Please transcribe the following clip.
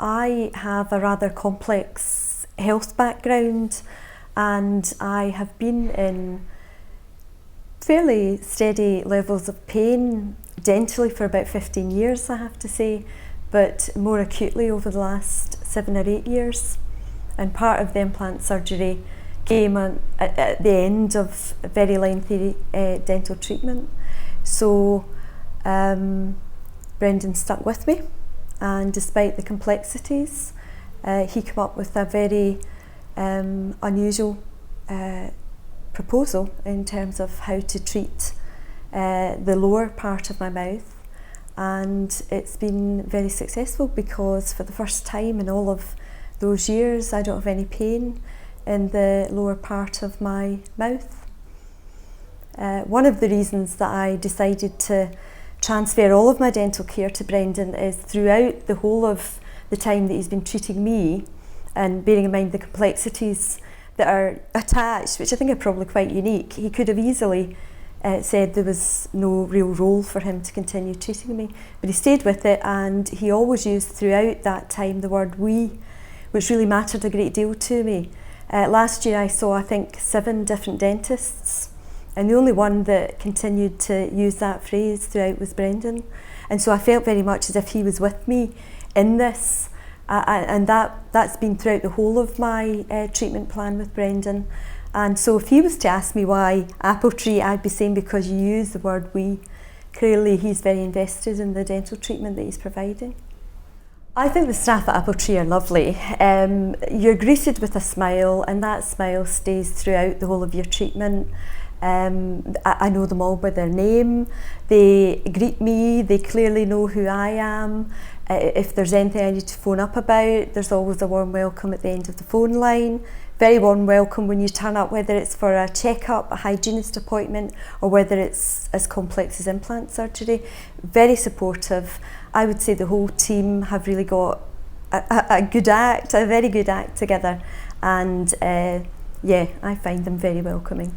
I have a rather complex health background, and I have been in fairly steady levels of pain dentally for about 15 years, I have to say, but more acutely over the last 7 or 8 years. And part of the implant surgery came at the end of a very lengthy dental treatment. So Brendan stuck with me, and despite the complexities, he came up with a very unusual proposal in terms of how to treat the lower part of my mouth, and it's been very successful because for the first time in all of those years I don't have any pain in the lower part of my mouth. One of the reasons that I decided to transfer all of my dental care to Brendan is throughout the whole of the time that he's been treating me, and bearing in mind the complexities that are attached, which I think are probably quite unique, he could have easily said there was no real role for him to continue treating me, but he stayed with it, and he always used throughout that time the word we, which really mattered a great deal to me. Last year I saw, I think, 7 different dentists, and the only one that continued to use that phrase throughout was Brendan. And so I felt very much as if he was with me in this, and that's been throughout the whole of my treatment plan with Brendan. And so if he was to ask me why Appletree, I'd be saying because you use the word we. Clearly he's very invested in the dental treatment that he's providing. I think the staff at Appletree are lovely. You're greeted with a smile, and that smile stays throughout the whole of your treatment. I know them all by their name. They greet me, they clearly know who I am. If there's anything I need to phone up about, there's always a warm welcome at the end of the phone line. Very warm welcome when you turn up, whether it's for a checkup, a hygienist appointment, or whether it's as complex as implant surgery. Very supportive. I would say the whole team have really got a very good act together, and yeah, I find them very welcoming.